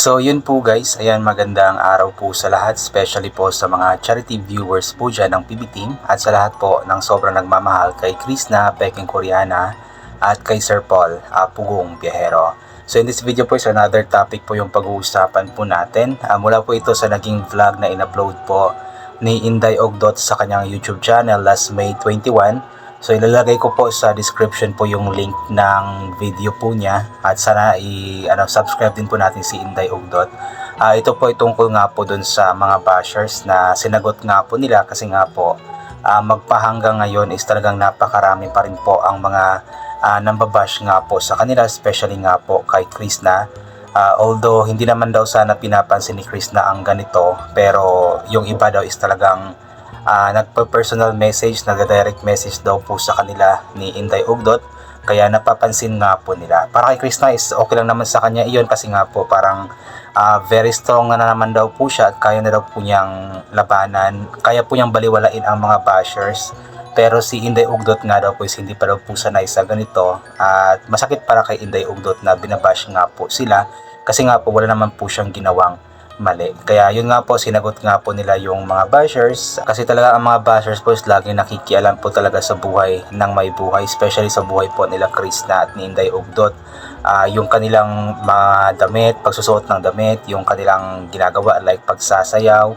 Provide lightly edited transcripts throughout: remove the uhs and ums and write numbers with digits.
So yun po guys, ayan magandang araw po sa lahat, especially po sa mga charity viewers po dyan ng PB Team at sa lahat po ng sobrang nagmamahal kay Krishna, Peking Koreana at kay Sir Paul, Pugong Biyahero. So in this video po is another topic po yung pag-uusapan po natin. Mula po ito sa naging vlog na in-upload po ni Inday Ogdot sa kanyang YouTube channel last May 21. So ilalagay ko po sa description po yung link ng video po niya at sana subscribe din po natin si Inday Ogdot. Ito po ay tungkol nga po dun sa mga bashers na sinagot nga po nila kasi nga po magpahanggang ngayon is talagang napakarami pa rin po ang mga nambabash nga po sa kanila, especially nga po kay Krishna. Although hindi naman daw sana pinapansin ni Krishna ang ganito, pero yung iba daw is talagang nagpa-personal message, nag-direct message daw po sa kanila ni Inday Ogdot, kaya napapansin nga po nila. Para kay Krishna is okay lang naman sa kanya iyon kasi nga po parang very strong na naman daw po siya at kaya na daw po niyang labanan, kaya po niyang baliwalain ang mga bashers. Pero si Inday Ogdot nga daw po is hindi pa daw po sanay sa ganito at masakit para kay Inday Ogdot na binabash nga po sila kasi nga po wala naman po siyang ginawang mali. Kaya yun nga po, sinagot nga po nila yung mga bashers kasi talaga ang mga bashers po is laging nakikialam po talaga sa buhay ng may buhay, especially sa buhay po nila Krishna at ni Inday Ogdot. Yung kanilang mga damit, pagsusuot ng damit, yung kanilang ginagawa like pagsasayaw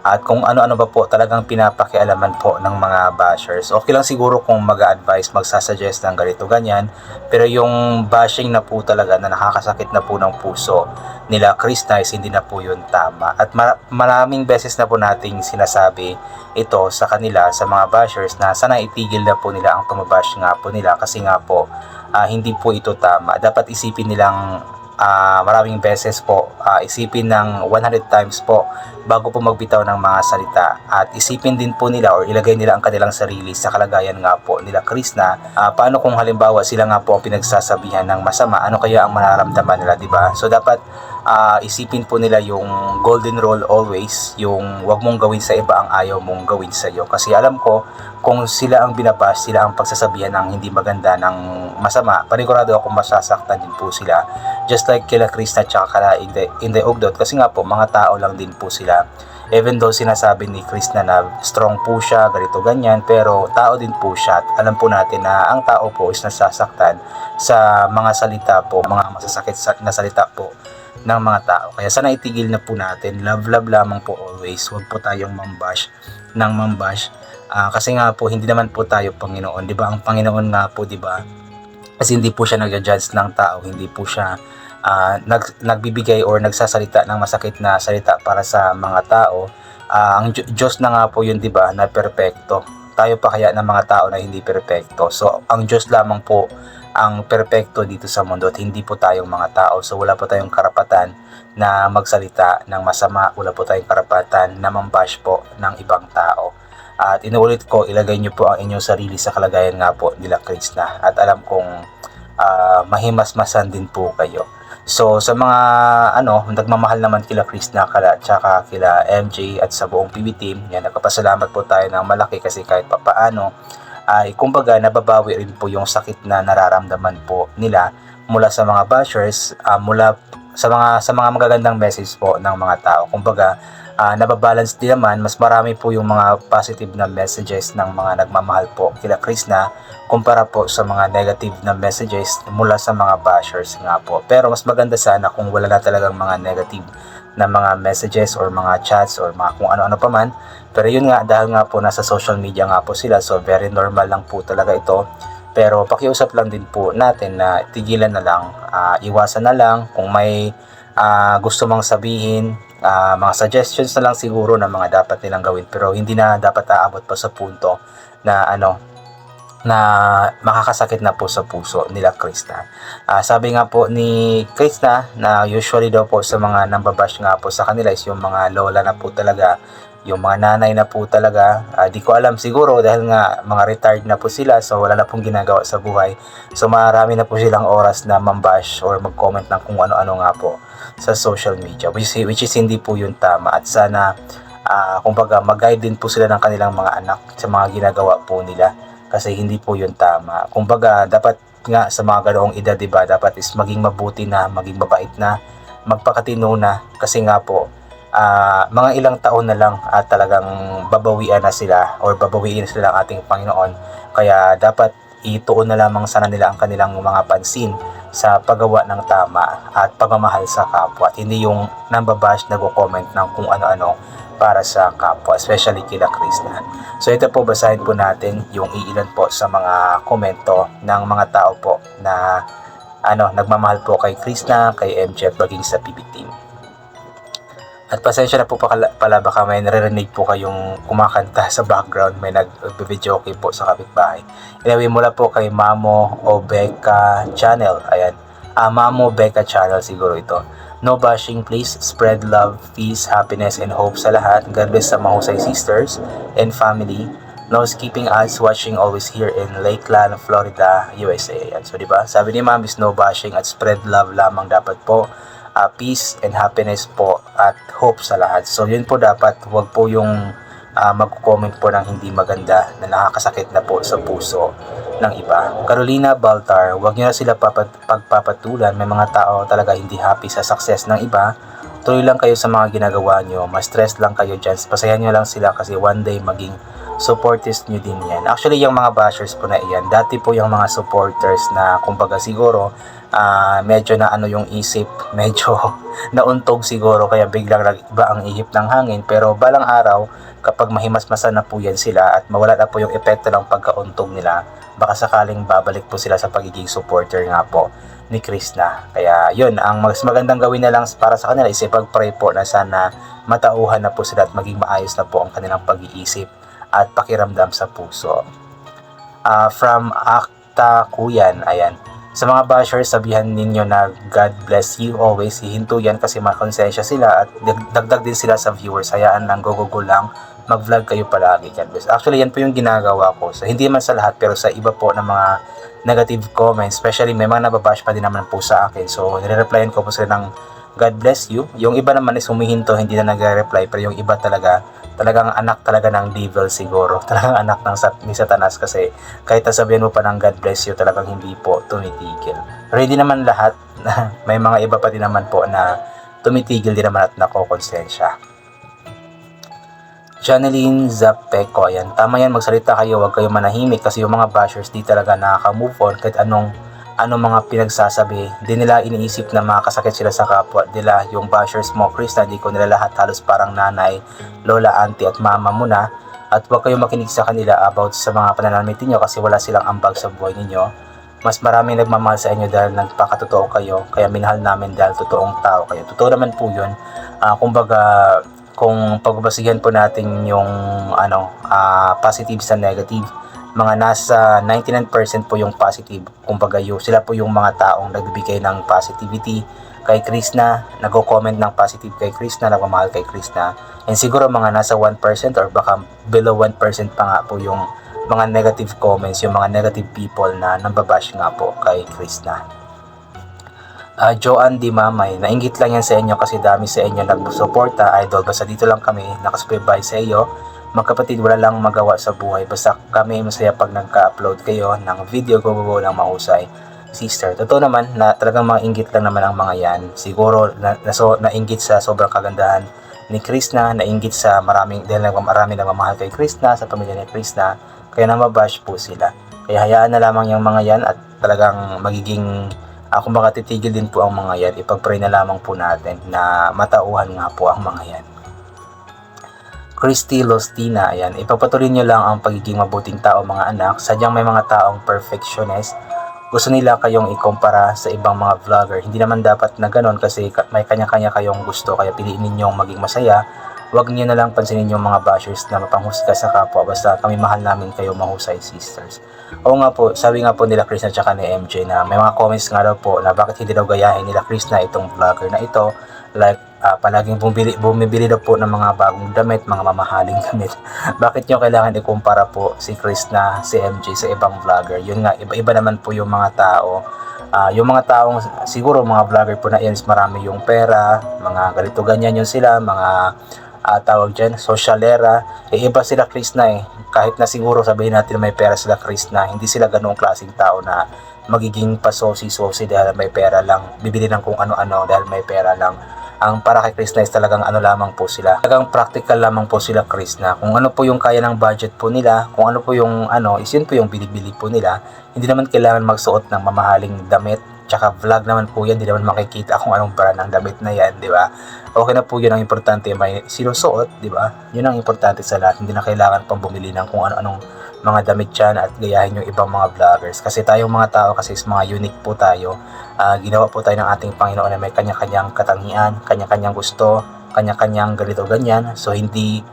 at kung ano-ano ba po talagang pinapakialaman po ng mga bashers. Okay lang siguro kung mag-a-advise, magsasuggest ng ganito ganyan, pero yung bashing na po talaga na nakakasakit na po ng puso nila Krishna is hindi na po yun tama. At maraming beses na po nating sinasabi ito sa kanila, sa mga bashers, na sana itigil na po nila ang pamabash nga po nila kasi nga po hindi po ito tama. Dapat isipin nilang maraming beses po, isipin ng 100 times po bago po magbitaw ng mga salita at isipin din po nila or ilagay nila ang kanilang sarili sa kalagayan nga po nila Krishna. Paano kung halimbawa sila nga po ang pinagsasabihan ng masama, ano kaya ang mararamdaman nila, diba? So dapat isipin po nila yung golden rule always, yung wag mong gawin sa iba ang ayaw mong gawin sa iyo. Kasi alam ko kung sila ang binabash, sila ang pagsasabihan ng hindi maganda, ng masama, panigurado ako masasaktan din po sila. Just like kila Krishna at kila Inday Ogdot kasi nga po mga tao lang din po sila. Even though sinasabi ni Krishna na strong po siya, ganito ganyan, pero tao din po siya at alam po natin na ang tao po is nasasaktan sa mga salita po, mga masasakit na salita po ng mga tao. Kaya sana itigil na po natin, love lamang po always, huwag po tayong mambash ng mambash. Kasi nga po hindi naman po tayo Panginoon, 'di ba? Ang Panginoon nga po, 'di ba? Kasi hindi po siya nagja-judge ng tao, hindi po siya nagbibigay or nagsasalita ng masakit na salita para sa mga tao. Ang Diyos na nga po yun, 'di ba, na perpekto. Tayo pa kaya ng mga tao na hindi perpekto. So ang Diyos lamang po ang perpekto dito sa mundo at hindi po tayong mga tao. So wala po tayong karapatan na magsalita ng masama, wala po tayong karapatan na mambash po ng ibang tao. At inuulit ko, ilagay nyo po ang inyong sarili sa kalagayan nga po nila Krishna at alam kong mahimasmasan din po kayo. So sa mga nagmamahal naman kila Krishna tsaka kila MJ at sa buong PB Team, yan, nagpapasalamat po tayo ng malaki kasi kahit papaano ay kumbaga nababawi rin po yung sakit na nararamdaman po nila mula sa mga bashers, mula sa mga magagandang message po ng mga tao. Kumbaga nababalance din naman, mas marami po yung mga positive na messages ng mga nagmamahal po kila Krishna kumpara po sa mga negative na messages mula sa mga bashers nga po. Pero mas maganda sana kung wala na talagang mga negative na mga messages or mga chats or mga kung ano-ano pa man. Pero yun nga, dahil nga po nasa social media nga po sila, so very normal lang po talaga ito. Pero pakiusap lang din po natin na tigilan na lang, iwasan na lang kung may gusto mang sabihin, mga suggestions na lang siguro na mga dapat nilang gawin, pero hindi na dapat aabot pa sa punto na na makakasakit na po sa puso nila Krishna. Sabi nga po ni Krishna na usually daw po sa mga nambabash nga po sa kanila is yung mga lola na po talaga, yung mga nanay na po talaga. Di ko alam, siguro dahil nga mga retired na po sila, so wala na pong ginagawa sa buhay, so marami na po silang oras na mambash or mag-comment ng kung ano-ano nga po sa social media, which is hindi po yun tama. At sana kumbaga mag-guide din po sila ng kanilang mga anak sa mga ginagawa po nila kasi hindi po yun tama. Kumbaga dapat nga sa mga ganoong edad, diba, dapat is maging mabuti na, maging mabait na, magpakatino na kasi nga po mga ilang taon na lang at talagang babawian na sila or babawiin na sila ng ating Panginoon. Kaya dapat ituon na lamang sana nila ang kanilang mga pansin sa paggawa ng tama at pagmamahal sa kapwa at hindi yung nambabash nagko-comment ng kung ano-ano para sa kapwa, especially kila Krishna. So ito po, basahin po natin yung iilan po sa mga komento ng mga tao po na nagmamahal po kay Krishna, kay MJ at baging sa PB Team. At pasensya na po pala baka may naririnig po kayong kumakanta sa background, may nag-video okay po sa kapitbahay. Anyway, mula po kay Mamo Obeka Channel, ayan, Mamo Becca Channel siguro ito. No bashing please, spread love, peace, happiness, and hope sa lahat. God bless sa mahusay sisters and family. No skipping ads, watching always here in Lakeland, Florida, USA. Ayan. So diba, sabi ni Ma'am is no bashing at spread love lamang dapat po. Peace and happiness po at hope sa lahat. So yun po dapat, huwag po yung mag-comment po ng hindi maganda na nakakasakit na po sa puso ng iba. Carolina Baltar, huwag nyo na sila pagpapatulan. May mga tao talaga hindi happy sa success ng iba. Tuloy lang kayo sa mga ginagawa nyo. Ma-stress lang kayo dyan. Pasayan nyo lang sila kasi one day maging supporters nyo din yan. Actually, yung mga bashers po na iyan, dati po yung mga supporters na kumbaga siguro medyo na yung isip, medyo nauntog siguro kaya biglang nag-iba ang ihip ng hangin. Pero balang araw, kapag mahimasmasan na po yan sila at mawala na po yung epekto ng pagkauntog nila, baka sakaling babalik po sila sa pagiging supporter nga po ni Krishna. Kaya yun, ang mas magandang gawin na lang para sa kanila is ipag-pray po na sana matauhan na po sila at maging maayos na po ang kanilang pag-iisip at pakiramdam sa puso. From Akta Kuyan, ayan. Sa mga bashers, sabihan ninyo na God bless you always. Hihinto yan kasi makonsensya sila at dagdag din sila sa viewers. Hayaan lang, go lang. Mag-vlog kayo palagi. God bless. Actually, yan po yung ginagawa ko. So, hindi man sa lahat, pero sa iba po ng mga negative comments, especially may mga nababash pa din naman po sa akin. So, nire-replyan ko po sila ng God bless you. Yung iba naman is humihinto, hindi na nagre-reply. Pero yung iba talagang anak talaga ng devil siguro. Talagang anak ni Satanas kasi kahit nasabihan mo pa ng God bless you, talagang hindi po tumitigil. Pero hindi naman lahat. May mga iba pa din naman po na tumitigil din naman at nakokonsensya. Janeline Zapeco, ayan. Tama yan, magsalita kayo, huwag kayo manahimik kasi yung mga bashers di talaga nakaka-move on kahit anong mga pinagsasabi. Di nila iniisip na makakasakit sila sa kapwa nila. Yung bashers mo, Krishna, di ko nila lahat halos parang nanay, lola, auntie at mama mo na. At huwag kayong makinig sa kanila about sa mga pananamit niyo kasi wala silang ambag sa buhay ninyo. Mas maraming nagmamahal sa inyo dahil nagpakatotoo kayo, kaya minahal namin dahil totoong tao kayo. Totoo naman po yun. Kumbaga, kung pagbabasihan po natin yung positive sa negative, mga nasa 99% po yung positive. Kumbaga sila po yung mga taong nagbibigay ng positivity kay Krishna, nagko-comment ng positive kay Krishna, nagmamahal kay Krishna. And siguro mga nasa 1% or baka below 1% pa nga po yung mga negative comments, yung mga negative people na nambabash nga po kay Krishna. Joanne Di Mamay, nainggit lang yan sa inyo kasi dami sa inyo nagsuporta, idol. Basta dito lang kami, nakasubscribe sa iyo. Magkapatid, wala lang magawa sa buhay. Basta kami masaya pag nagka-upload kayo ng video ko ng mahusay. Sister, totoo naman na talagang mga inggit lang naman ang mga yan. Siguro nainggit sa sobrang kagandahan ni Krishna, nainggit sa maraming nagmamahal kay Krishna, sa pamilya ni Krishna. Kaya namabash po sila. Kaya hayaan na lamang yung mga yan at talagang magiging kung baka titigil din po ang mga yan, ipag-pray na lamang po natin na matauhan nga po ang mga yan. Christy Lostina, ayan, ipapatuloy nyo lang ang pagiging mabuting tao mga anak. Sadyang may mga taong perfectionist. Gusto nila kayong ikumpara sa ibang mga vlogger. Hindi naman dapat na ganon kasi may kanya-kanya kayong gusto. Kaya piliin ninyong maging masaya. Huwag niyo na lang pansinin yung mga bashers na mapanghusga sa kapwa. Basta kami mahal namin kayo mahusay sisters. Oo nga po, sabi nga po nila Krishna at ni MJ na may mga comments nga daw po na bakit hindi daw gayahin nila Krishna itong vlogger na ito. Like, palaging bumibili daw po ng mga bagong damit, mga mamahaling damit. Bakit nyo kailangan ikumpara po si Krishna, si MJ sa ibang vlogger? Yun nga, iba-iba naman po yung mga tao. Yung mga taong, siguro mga vlogger po na yan, marami yung pera, mga ganito ganyan yun sila, mga tawag dyan, socialera. Iba sila Krishna eh. Kahit na siguro sabihin natin may pera sila Krishna, hindi sila ganoong klaseng tao na magiging pasosi-sosi dahil may pera lang, bibili ng kung ano-ano dahil may pera lang. Ang para kay Krishna is talagang ano lamang po sila. Talagang practical lamang po sila, Krishna. Kung ano po yung kaya ng budget po nila, kung ano po yung is yun po yung binibili po nila. Hindi naman kailangan magsuot ng mamahaling damit. Tsaka vlog naman po yan, hindi naman makikita kung anong brand ng damit na yan, di ba? Okay na po yun, ang importante may sinusuot, di ba? Yun ang importante sa lahat. Hindi na kailangan pang bumili ng kung ano-anong mga damit dyan at gayahin yung ibang mga vloggers. Kasi tayong mga tao kasi is mga unique po tayo. Ginawa po tayo ng ating Panginoon na may kanya-kanyang katangian, kanya-kanyang gusto, kanya-kanyang ganito ganyan. So hindi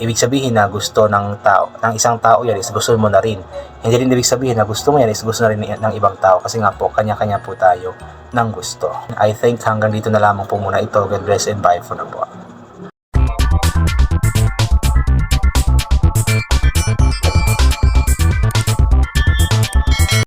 ibig sabihin na gusto ng tao, ng isang tao yan is gusto mo na rin. Hindi rin ibig sabihin na gusto mo yan is gusto na rin ng ibang tao kasi nga po kanya-kanya po tayo ng gusto. I think hanggang dito na lamang po muna ito. God bless and bye for now po.